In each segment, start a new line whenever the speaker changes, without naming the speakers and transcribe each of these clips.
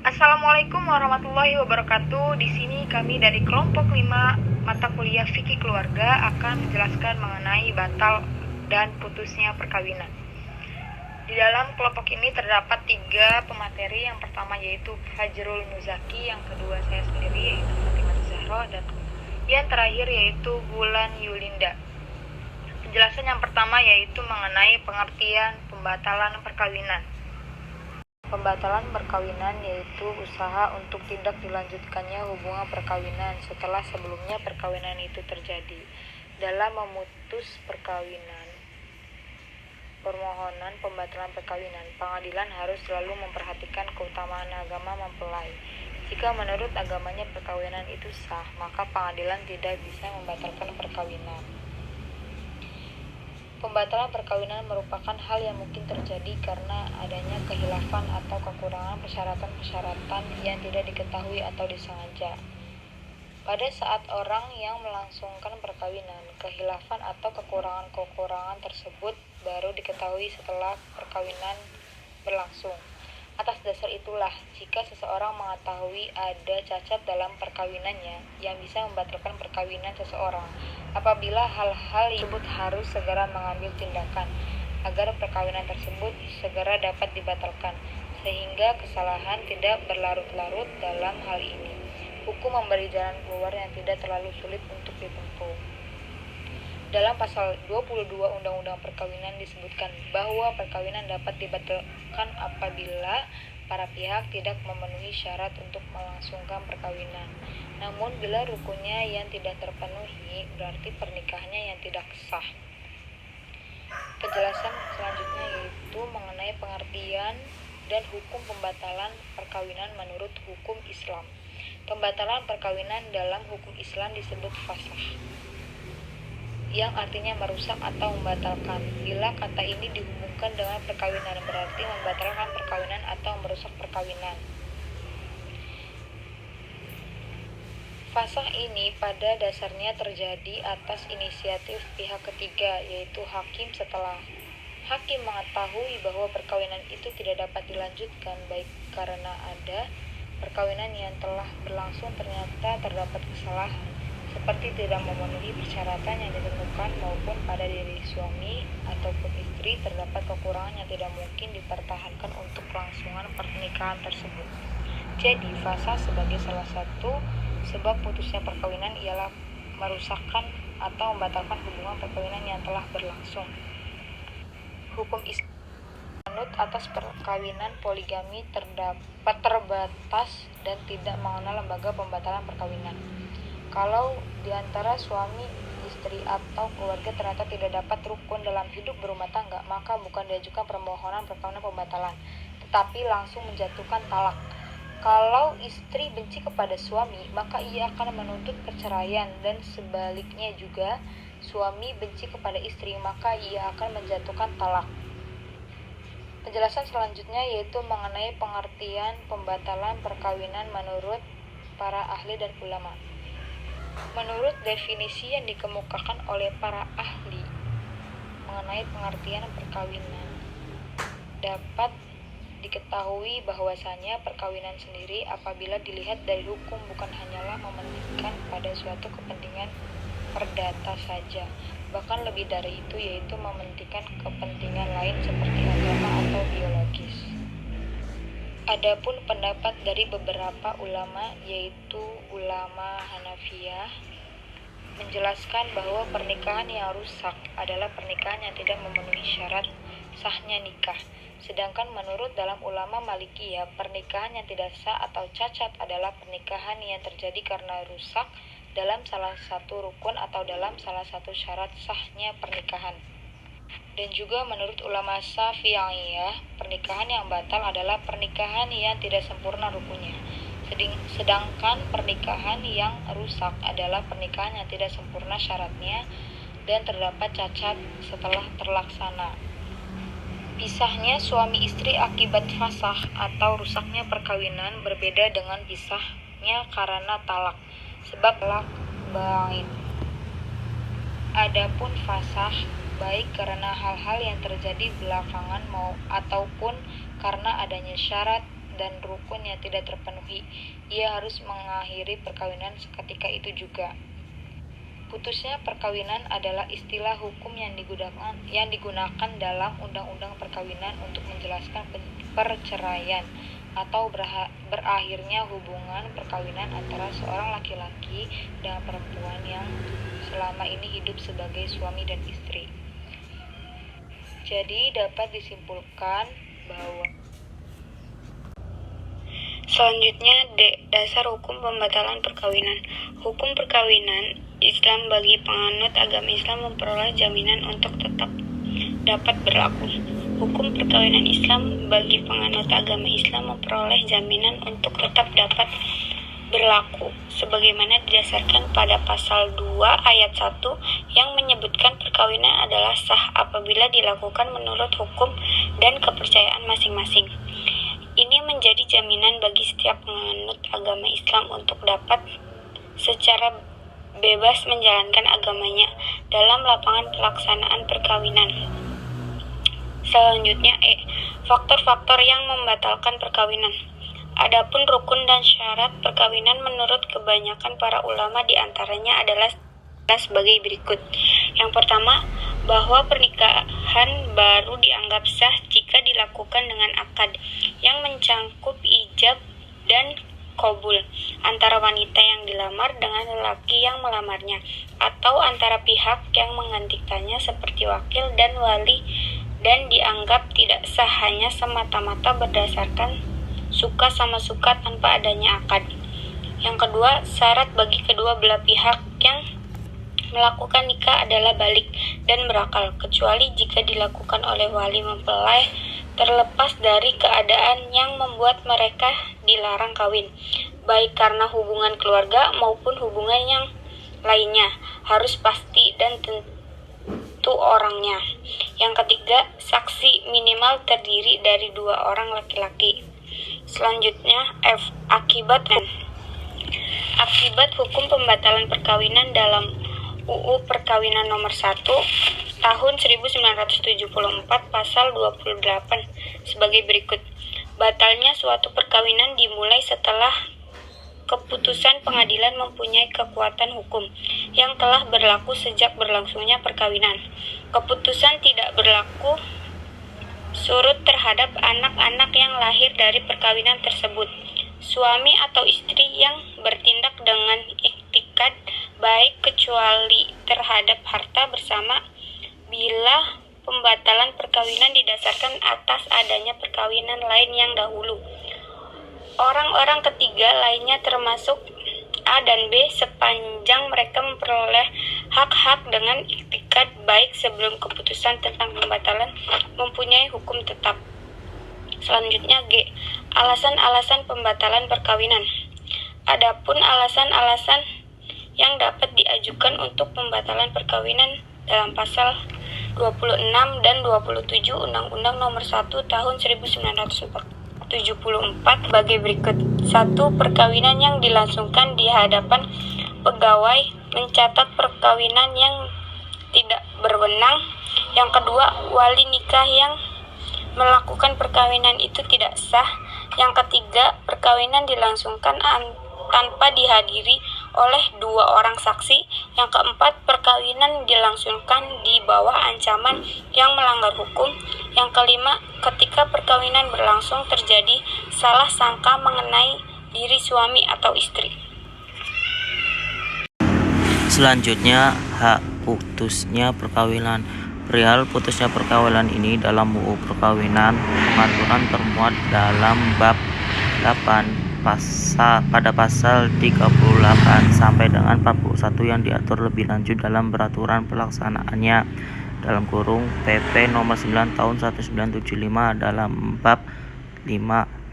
Assalamualaikum warahmatullahi wabarakatuh. Di sini kami dari kelompok 5 mata kuliah fikih keluarga akan menjelaskan mengenai batal dan putusnya perkawinan. Di dalam kelompok ini terdapat 3 pemateri. Yang pertama yaitu Fajrul Muzaki, yang kedua saya sendiri yaitu Fatimah Zahra, dan yang terakhir yaitu Wulan Yulinda. Penjelasan yang pertama yaitu mengenai pengertian pembatalan perkawinan. Pembatalan perkawinan yaitu usaha untuk tidak dilanjutkannya hubungan perkawinan setelah sebelumnya perkawinan itu terjadi. Dalam memutus permohonan pembatalan perkawinan, pengadilan harus selalu memperhatikan keutamaan agama mempelai. Jika menurut agamanya perkawinan itu sah, maka pengadilan tidak bisa membatalkan perkawinan. Pembatalan perkawinan merupakan hal yang mungkin terjadi karena adanya khilafan atau kekurangan persyaratan-persyaratan yang tidak diketahui atau disengaja. Pada saat orang yang melangsungkan perkawinan, khilafan atau kekurangan-kekurangan tersebut baru diketahui setelah perkawinan berlangsung. Atas dasar itulah, jika seseorang mengetahui ada cacat dalam perkawinannya yang bisa membatalkan perkawinan seseorang, apabila hal-hal tersebut harus segera mengambil tindakan agar perkawinan tersebut segera dapat dibatalkan, sehingga kesalahan tidak berlarut-larut. Dalam hal ini, hukum memberi jalan keluar yang tidak terlalu sulit untuk ditempuh. Dalam pasal 22 Undang-Undang Perkawinan disebutkan bahwa perkawinan dapat dibatalkan apabila para pihak tidak memenuhi syarat untuk melangsungkan perkawinan. Namun bila rukunnya yang tidak terpenuhi, berarti pernikahannya yang tidak sah. Penjelasan selanjutnya yaitu mengenai pengertian dan hukum pembatalan perkawinan menurut hukum Islam. Pembatalan perkawinan dalam hukum Islam disebut fasakh, yang artinya merusak atau membatalkan. Bila kata ini dihubungkan dengan perkawinan, berarti membatalkan perkawinan atau merusak perkawinan. Fasakh ini pada dasarnya terjadi atas inisiatif pihak ketiga, yaitu hakim. Setelah hakim mengetahui bahwa perkawinan itu tidak dapat dilanjutkan, baik karena ada perkawinan yang telah berlangsung ternyata terdapat kesalahan, seperti tidak memenuhi persyaratan yang ditentukan, maupun pada diri suami ataupun istri terdapat kekurangan yang tidak mungkin dipertahankan untuk kelangsungan pernikahan tersebut. Jadi, fasakh sebagai salah satu sebab putusnya perkawinan ialah merusakkan atau membatalkan hubungan perkawinan yang telah berlangsung. Hukum Islam menganut atas perkawinan poligami terdapat terbatas dan tidak mengenal lembaga pembatalan perkawinan. Kalau di antara suami, istri, atau keluarga ternyata tidak dapat rukun dalam hidup berumah tangga, maka bukan diajukan permohonan perkawinan pembatalan, tetapi langsung menjatuhkan talak. Kalau istri benci kepada suami, maka ia akan menuntut perceraian, dan sebaliknya juga, suami benci kepada istri, maka ia akan menjatuhkan talak. Penjelasan selanjutnya yaitu mengenai pengertian pembatalan perkawinan menurut para ahli dan ulama. Menurut definisi yang dikemukakan oleh para ahli mengenai pengertian perkawinan, dapat diketahui bahwasanya perkawinan sendiri apabila dilihat dari hukum bukan hanyalah mementingkan pada suatu kepentingan perdata saja, bahkan lebih dari itu, yaitu mementingkan kepentingan lain seperti agama atau biologis. Adapun pendapat dari beberapa ulama, yaitu ulama Hanafiyah, menjelaskan bahwa pernikahan yang rusak adalah pernikahan yang tidak memenuhi syarat sahnya nikah. Sedangkan menurut dalam ulama Malikiyah, pernikahan yang tidak sah atau cacat adalah pernikahan yang terjadi karena rusak dalam salah satu rukun atau dalam salah satu syarat sahnya pernikahan. Dan juga menurut ulama Syafi'iyah, pernikahan yang batal adalah pernikahan yang tidak sempurna rukunnya. Sedangkan pernikahan yang rusak adalah pernikahan yang tidak sempurna syaratnya dan terdapat cacat setelah terlaksana. Pisahnya suami istri akibat fasakh atau rusaknya perkawinan berbeda dengan pisahnya karena talak, sebab talak ba'in. Adapun fasakh baik karena hal-hal yang terjadi belakangan ataupun karena adanya syarat dan rukun yang tidak terpenuhi, ia harus mengakhiri perkawinan seketika itu juga. Putusnya perkawinan adalah istilah hukum yang digunakan dalam undang-undang perkawinan untuk menjelaskan perceraian atau berakhirnya hubungan perkawinan antara seorang laki-laki dan perempuan yang selama ini hidup sebagai suami dan istri. Jadi dapat disimpulkan bahwa selanjutnya dasar hukum pembatalan perkawinan. Hukum perkawinan Islam bagi penganut agama Islam memperoleh jaminan untuk tetap dapat berlaku. Hukum perkawinan Islam bagi penganut agama Islam memperoleh jaminan untuk tetap dapat berlaku sebagaimana didasarkan pada pasal 2 ayat 1 yang menyebutkan perkawinan adalah sah apabila dilakukan menurut hukum dan kepercayaan masing-masing. Ini menjadi jaminan bagi setiap penganut agama Islam untuk dapat secara bebas menjalankan agamanya dalam lapangan pelaksanaan perkawinan. Selanjutnya faktor-faktor yang membatalkan perkawinan. Adapun rukun dan syarat perkawinan menurut kebanyakan para ulama diantaranya adalah sebagai berikut. Yang pertama, bahwa pernikahan baru dianggap sah jika dilakukan dengan akad yang mencangkup ijab dan qabul antara wanita yang dilamar dengan lelaki yang melamarnya, atau antara pihak yang menggantikannya seperti wakil dan wali, dan dianggap tidak sah hanya semata-mata berdasarkan suka sama suka tanpa adanya akad. Yang kedua, syarat bagi kedua belah pihak yang melakukan nikah adalah balik dan berakal, kecuali jika dilakukan oleh wali mempelai, terlepas dari keadaan yang membuat mereka dilarang kawin, baik karena hubungan keluarga maupun hubungan yang lainnya, harus pasti dan tentu orangnya. Yang ketiga, saksi minimal terdiri dari 2 orang laki-laki. Selanjutnya, akibat hukum pembatalan perkawinan dalam UU Perkawinan Nomor 1 Tahun 1974 Pasal 28 sebagai berikut. Batalnya suatu perkawinan dimulai setelah keputusan pengadilan mempunyai kekuatan hukum yang telah berlaku sejak berlangsungnya perkawinan. Keputusan tidak berlaku surut terhadap anak-anak yang lahir dari perkawinan tersebut. Suami atau istri yang bertindak dengan iktikad baik kecuali terhadap harta bersama bila pembatalan perkawinan didasarkan atas adanya perkawinan lain yang dahulu. Orang-orang ketiga lainnya termasuk A dan B sepanjang mereka memperoleh hak-hak dengan iktikad baik sebelum keputusan tentang pembatalan mempunyai hukum tetap. Selanjutnya G. Alasan-alasan pembatalan perkawinan. Adapun alasan-alasan yang dapat diajukan untuk pembatalan perkawinan dalam pasal 26 dan 27 Undang-Undang Nomor 1 Tahun 1974 sebagai berikut. 1. Perkawinan yang dilangsungkan di hadapan pegawai mencatat perkawinan yang tidak berwenang. Yang kedua, wali nikah yang melakukan perkawinan itu tidak sah. Yang ketiga, perkawinan dilangsungkan tanpa dihadiri oleh 2 orang saksi. Yang keempat, perkawinan dilangsungkan di bawah ancaman yang melanggar hukum. Yang kelima, ketika perkawinan berlangsung terjadi salah sangka mengenai diri suami atau istri.
Selanjutnya, hak putusnya perkawinan. Perihal putusnya perkawinan ini dalam UU Perkawinan, pengaturan termuat dalam bab 8 pada pasal 38 sampai dengan 41 yang diatur lebih lanjut dalam peraturan pelaksanaannya dalam kurung PP nomor 9 tahun 1975 dalam bab 5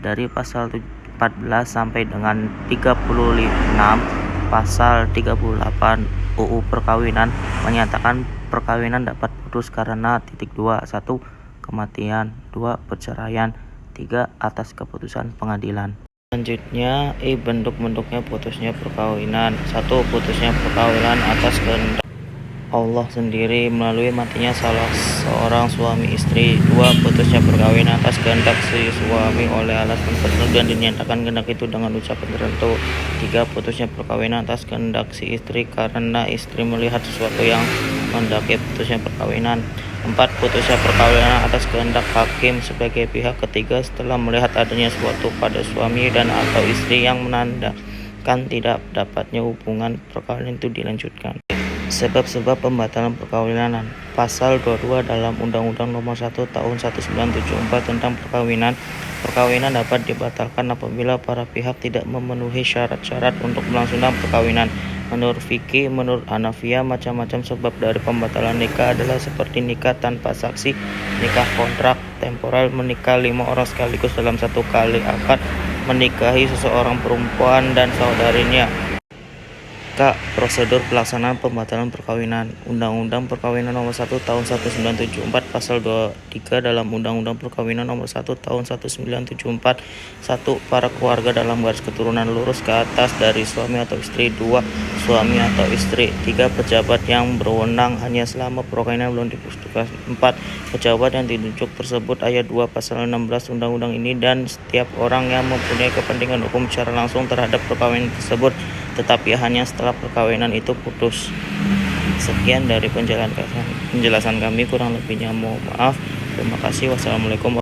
dari pasal 14 sampai dengan 36 pasal 38 UU Perkawinan menyatakan perkawinan dapat putus karena 2. 1. Kematian, 2. Perceraian, 3. Atas keputusan pengadilan. Selanjutnya, bentuk-bentuknya putusnya perkawinan. 1. Putusnya perkawinan atas kehendak Allah sendiri melalui matinya salah seorang suami istri. 2. Putusnya perkawinan atas kehendak si suami oleh alasan tertentu dan dinyatakan kehendak itu dengan ucapan tertentu. 3. Putusnya perkawinan atas kehendak si istri karena istri melihat sesuatu yang mendaki putusnya perkawinan. 4. Putusnya perkawinan atas kehendak hakim sebagai pihak ketiga setelah melihat adanya sesuatu pada suami dan atau istri yang menandakan tidak dapatnya hubungan perkawinan itu dilanjutkan. Sebab-sebab pembatalan perkawinan. Pasal 22 dalam Undang-Undang Nomor 1 Tahun 1974 tentang perkawinan. Perkawinan dapat dibatalkan apabila para pihak tidak memenuhi syarat-syarat untuk berlangsungnya perkawinan. Menurut fikih, menurut Hanafiyah, macam-macam sebab dari pembatalan nikah adalah seperti nikah tanpa saksi, nikah kontrak temporal, menikah 5 orang sekaligus dalam satu kali akad, menikahi seseorang perempuan dan saudarinya. K. Prosedur pelaksanaan pembatalan perkawinan. Undang-Undang Perkawinan Nomor 1 Tahun 1974 Pasal 23 dalam Undang-Undang Perkawinan Nomor 1 Tahun 1974. 1. Para keluarga dalam garis keturunan lurus ke atas dari suami atau istri. 2. Suami atau istri. 3. Pejabat yang berwenang hanya selama perkawinan belum diputuskan. 4. Pejabat yang ditunjuk tersebut ayat 2 Pasal 16 Undang-Undang ini dan setiap orang yang mempunyai kepentingan hukum secara langsung terhadap perkawinan tersebut, tetapi hanya setelah perkawinan itu putus. Sekian dari penjelasan kami, kurang lebihnya mohon maaf. Terima kasih. Wassalamualaikum.